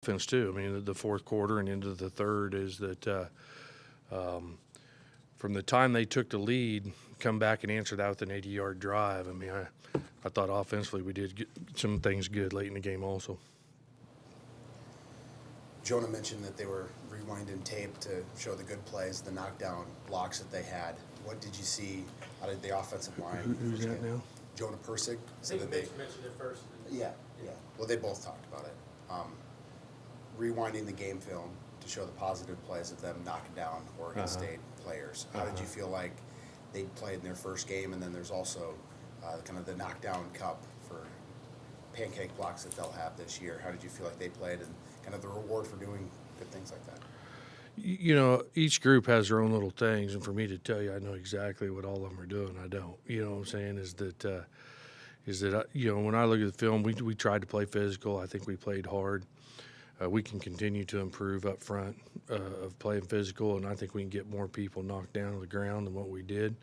offense too. I mean, the fourth quarter and into the third is that from the time they took the lead, come back and answer that with an 80-yard drive. I mean, I thought offensively we did get some things good late in the game also. Jonah mentioned that they were rewinding tape to show the good plays, the knockdown blocks that they had. What did you see out of the offensive line? Who's that now? Jonah Persig. I think Mitch mentioned it first. Yeah. Well, they both talked about it. Rewinding the game film to show the positive plays of them knocking down Oregon State players. How did you feel like they played in their first game? And then there's also kind of the knockdown cup for pancake blocks that they'll have this year. How did you feel like they played and kind of the reward for doing good things like that? You know, each group has their own little things, and for me to tell you I know exactly what all of them are doing, I don't. You know what I'm saying? Is that you know, when I look at the film, we tried to play physical. I think we played hard. We can continue to improve up front of playing physical, and I think we can get more people knocked down to the ground than what we did.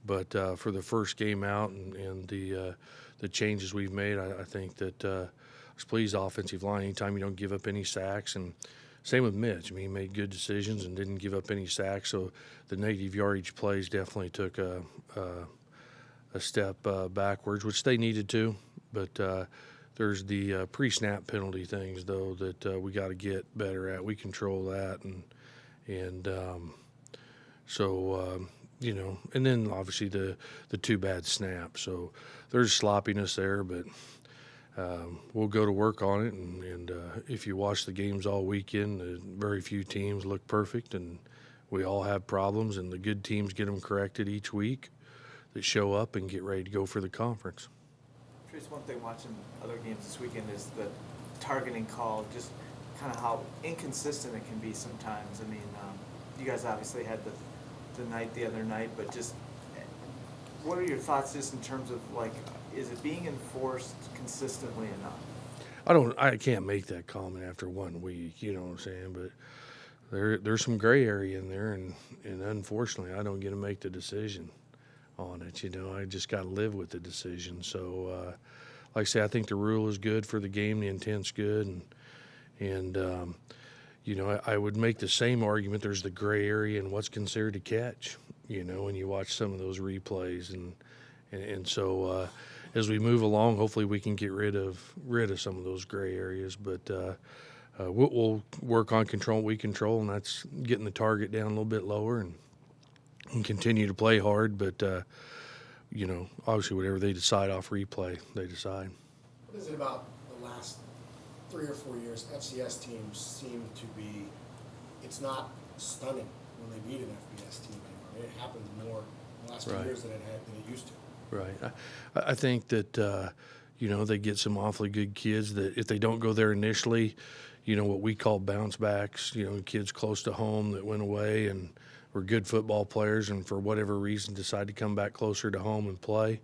But for the first game out and the changes we've made, I think that I was pleased offensive line. Anytime you don't give up any sacks, and same with Mitch. I mean, he made good decisions and didn't give up any sacks. So the negative yardage plays definitely took a step backwards, which they needed to. But there's the pre-snap penalty things, though, that we got to get better at. We control that, and so you know, and then obviously the two bad snaps. So there's sloppiness there, but we'll go to work on it. And if you watch the games all weekend, very few teams look perfect, and we all have problems, and the good teams get them corrected each week that show up and get ready to go for the conference. Trace, one thing watching other games this weekend is the targeting call, just kind of how inconsistent it can be sometimes. I mean, you guys obviously had the night the other night, but just what are your thoughts just in terms of, like, is it being enforced consistently enough? I can't make that comment after 1 week, you know what I'm saying? But there's some gray area in there, and unfortunately I don't get to make the decision on it. You know, I just got to live with the decision. So, like I say, I think the rule is good for the game. The intent's good, and you know, I would make the same argument. There's the gray area in what's considered a catch. You know, when you watch some of those replays, and so as we move along, hopefully we can get rid of some of those gray areas. But we'll work on control what we control, and that's getting the target down a little bit lower and continue to play hard. But you know, obviously whatever they decide off replay, they decide. What is it about the last 3 or 4 years FCS teams seem to be, it's not stunning when they beat an FBS team anymore. It happens more in the last 2 years than it used to. Right. I think that you know, they get some awfully good kids that if they don't go there initially, you know, what we call bounce backs, you know, kids close to home that went away and were good football players and for whatever reason decide to come back closer to home and play.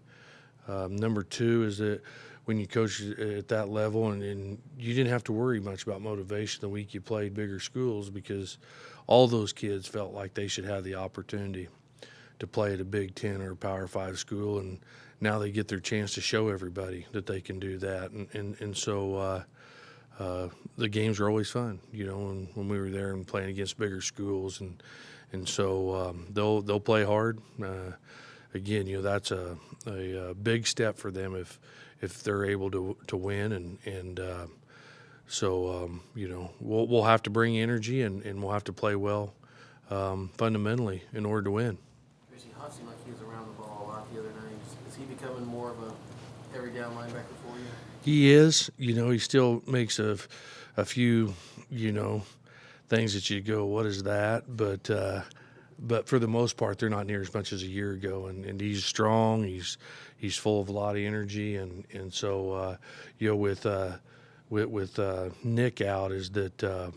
Number two is that when you coach at that level, and you didn't have to worry much about motivation the week you played bigger schools, because all those kids felt like they should have the opportunity to play at a Big Ten or a Power 5 school, and now they get their chance to show everybody that they can do that. And so the games are always fun, you know, when we were there and playing against bigger schools, and so they'll play hard. Again, you know, that's a big step for them if they're able to win, and so you know, we'll have to bring energy and we'll have to play well fundamentally in order to win. Tracy, Huff seemed like he was around the ball a lot the other night. Is he becoming more of a every down linebacker for you? He is. You know, he still makes a few, you know, things that you go, what is that? But for the most part, they're not near as much as a year ago. And he's strong. He's full of a lot of energy. And so, you know, with Nick out is that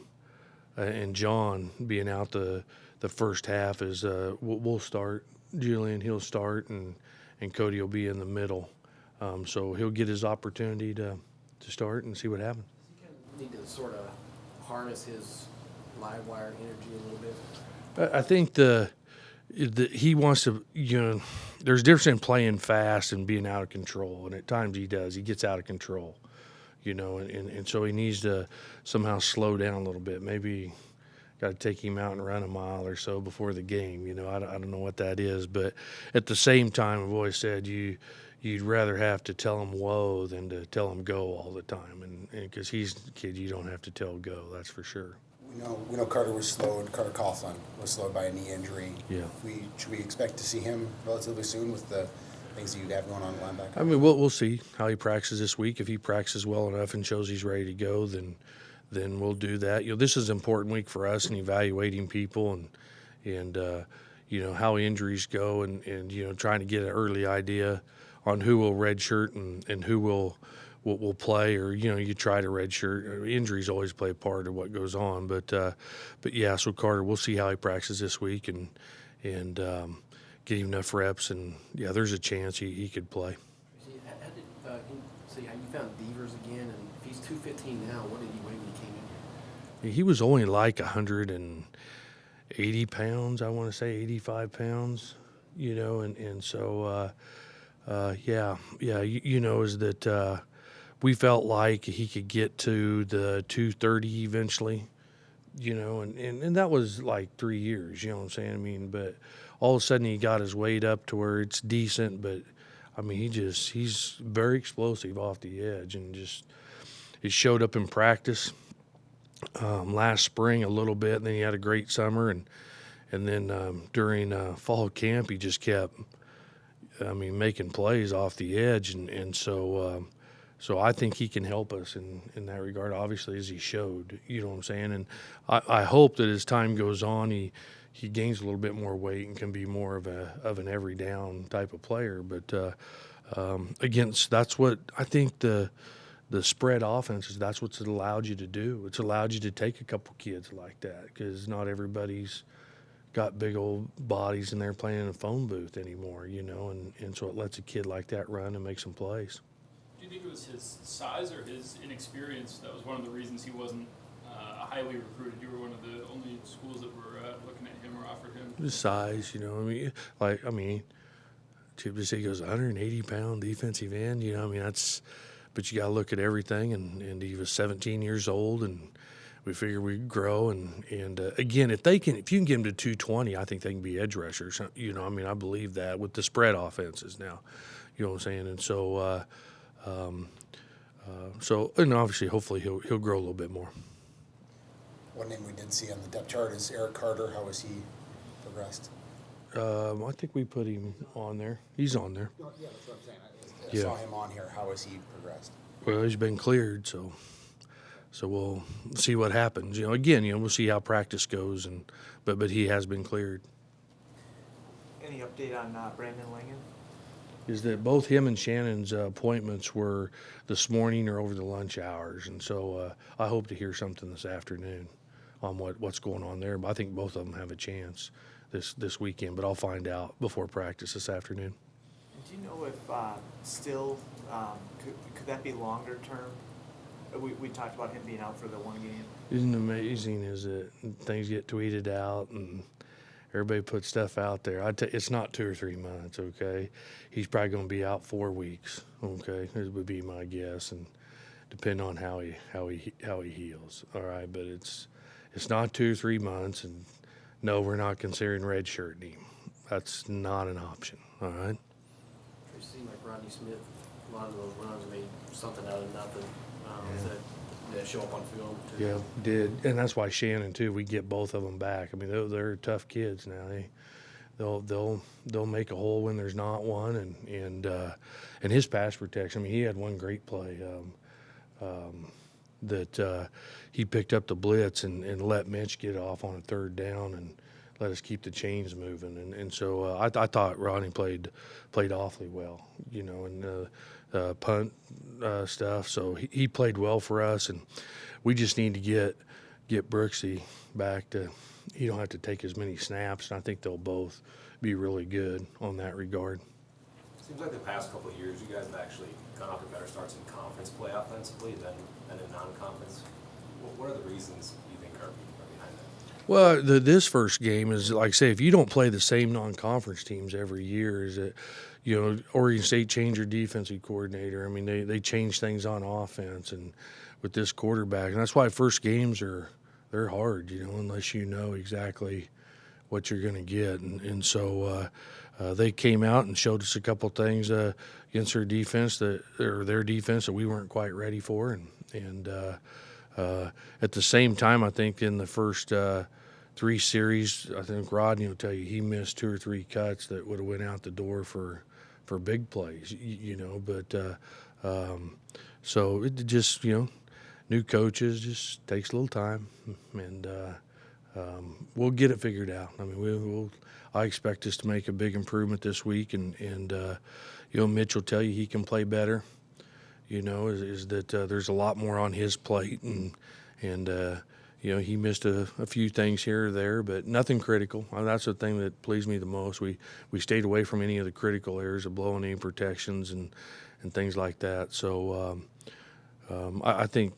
and John being out the first half is we'll start. Julian, he'll start, and Cody will be in the middle. So he'll get his opportunity to start and see what happens. Does he kind of need to sort of harness his live wire energy a little bit? I think he wants to, you know, there's a difference in playing fast and being out of control, and at times he does. He gets out of control, and so he needs to somehow slow down a little bit. Maybe got to take him out and run a mile or so before the game. I don't know what that is, but at the same time, I've always said you'd rather have to tell him whoa than to tell him go all the time, and because he's a kid you don't have to tell go, that's for sure. We know Carter Coughlin was slowed by a knee injury. Yeah. Should we expect to see him relatively soon with the things that you'd have going on at linebacker? I mean, we'll see how he practices this week. If he practices well enough and shows he's ready to go, then we'll do that. This is an important week for us in evaluating people and how injuries go and trying to get an early idea on who will redshirt and who will play, or you try to redshirt. Injuries always play a part of what goes on, but yeah. So Carter, we'll see how he practices this week and get him enough reps, and yeah, there's a chance he could play. How you found Beavers again, and if he's 215 now, what did he weigh when he came in here? He was only like 180 pounds, I want to say 85 pounds, and so is that we felt like he could get to the 230 eventually, and that was like 3 years, you know what I'm saying? I mean, but all of a sudden he got his weight up to where it's decent, but I mean, he's very explosive off the edge, and he showed up in practice last spring a little bit, and then he had a great summer, and then during fall camp he just kept, making plays off the edge, and so I think he can help us in that regard, obviously, as he showed, you know what I'm saying? And I hope that as time goes on, he gains a little bit more weight and can be more of an every down type of player. But that's what I think the spread offenses, that's what's allowed you to do. It's allowed you to take a couple kids like that, because not everybody's got big old bodies and they're playing in a phone booth anymore, and so it lets a kid like that run and make some plays. Do you think it was his size or his inexperience that was one of the reasons he wasn't highly recruited? You were one of the only schools that were looking at him or offered him. His size, Chip just said he goes 180-pound defensive end. But you got to look at everything, and he was 17 years old, and we figured we'd grow. And again, if you can get him to 220, I think they can be edge rushers. I believe that with the spread offenses now. You know what I'm saying? And so, and obviously, hopefully, he'll grow a little bit more. One name we did see on the depth chart is Eric Carter. How has he progressed? I think we put him on there. He's on there. Yeah, that's what I'm saying. I saw him on here. How has he progressed? Well, he's been cleared, so we'll see what happens. We'll see how practice goes, but he has been cleared. Any update on Brandon Langen? Is that both him and Shannon's appointments were this morning or over the lunch hours, and so I hope to hear something this afternoon on what's going on there. But I think both of them have a chance this weekend, but I'll find out before practice this afternoon. Do you know if could that be longer term? We talked about him being out for the one game. Isn't it amazing is that things get tweeted out and everybody puts stuff out there. It's not 2 or 3 months, okay? He's probably going to be out 4 weeks, okay? It would be my guess, and depend on how he heals. All right, but it's not 2 or 3 months, and no, we're not considering redshirting him. That's not an option. All right. It seemed like Rodney Smith, a lot of those runs made something out of nothing. That show up on film too. Yeah, did, and that's why Shannon too. We get both of them back. I mean, they're tough kids now. They'll make a hole when there's not one, and his pass protection. I mean, he had one great play that he picked up the blitz and let Mitch get off on a 3rd down and let us keep the chains moving. And so I thought Rodney played awfully well, and punt stuff. So he played well for us, and we just need to get Brooksy back to. He don't have to take as many snaps, and I think they'll both be really good on that regard. Seems like the past couple of years, you guys have actually gone off to better starts in conference play offensively than in non-conference. What are the reasons you think are behind that? Well, this first game is, like I say, if you don't play the same non-conference teams every year, is that, Oregon State changed their defensive coordinator. I mean, they changed things on offense and with this quarterback. And that's why first games they're hard, unless you know exactly what you're going to get. And so they came out and showed us a couple things against their defense that we weren't quite ready for. And at the same time, I think in the first 3 series, I think Rodney will tell you he missed 2 or 3 cuts that would have went out the door for big plays, But so it just, new coaches just takes a little time, and we'll get it figured out. I mean, I expect us to make a big improvement this week, and Mitch will tell you he can play better. Is that there's a lot more on his plate, and he missed a few things here or there, but nothing critical. That's the thing that pleased me the most. We stayed away from any of the critical areas of blowing any protections and things like that. So I think,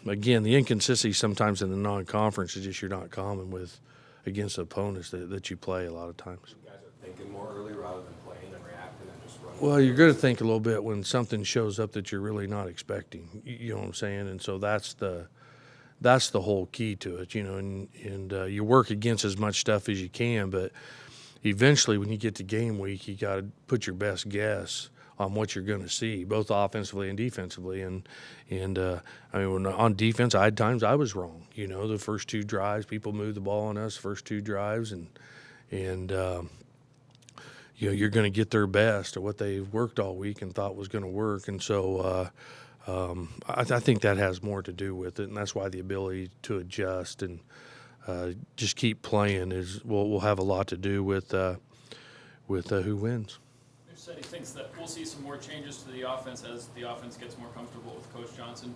again, the inconsistency sometimes in the non-conference is just you're not common with against opponents that you play a lot of times. You guys are thinking more early rather than playing and reacting and just running. Well, you're going to think a little bit when something shows up that you're really not expecting. You know what I'm saying? And so that's the whole key to it, and you work against as much stuff as you can, but eventually when you get to game week, you got to put your best guess on what you're going to see, both offensively and defensively. And I mean, when on defense, I had times I was wrong. The first 2 drives, people moved the ball on us, first 2 drives, and you're going to get their best at what they've worked all week and thought was going to work. And so I think that has more to do with it, and that's why the ability to adjust and just keep playing will have a lot to do with who wins. Mitch said he thinks that we'll see some more changes to the offense as the offense gets more comfortable with Coach Johnson.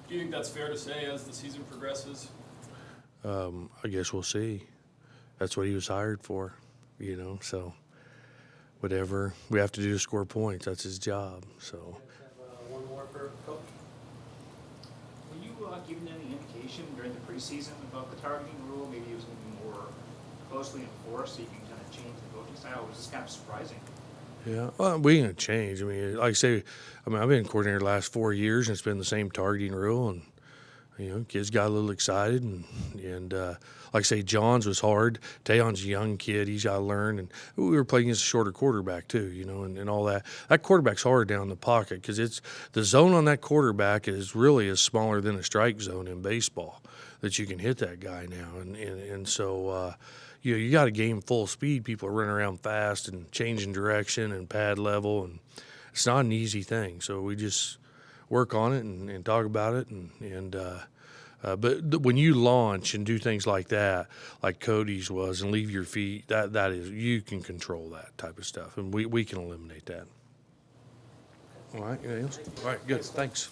Do you think that's fair to say as the season progresses? I guess we'll see. That's what he was hired for, so whatever we have to do to score points, that's his job. So. One more for Coach. Were you given any indication during the preseason about the targeting rule? Maybe it was going to be more closely enforced so you can kind of change the coaching style? It was just kind of surprising. Yeah, well, we ain't change. I mean, like I say, I've been coordinator the last 4 years, and it's been the same targeting rule, and kids got a little excited, and like I say, John's was hard. Tayon's a young kid; he's got to learn, and we were playing against a shorter quarterback too, and all that. That quarterback's hard down in the pocket because it's the zone on that quarterback is smaller than a strike zone in baseball that you can hit that guy now, and so. You got to game full speed. People are running around fast and changing direction and pad level, and it's not an easy thing. So we just work on it and talk about it, but when you launch and do things like that, like Cody's was, and leave your feet, that is you can control that type of stuff, and we can eliminate that. All right, anything else? All right, good. Thanks.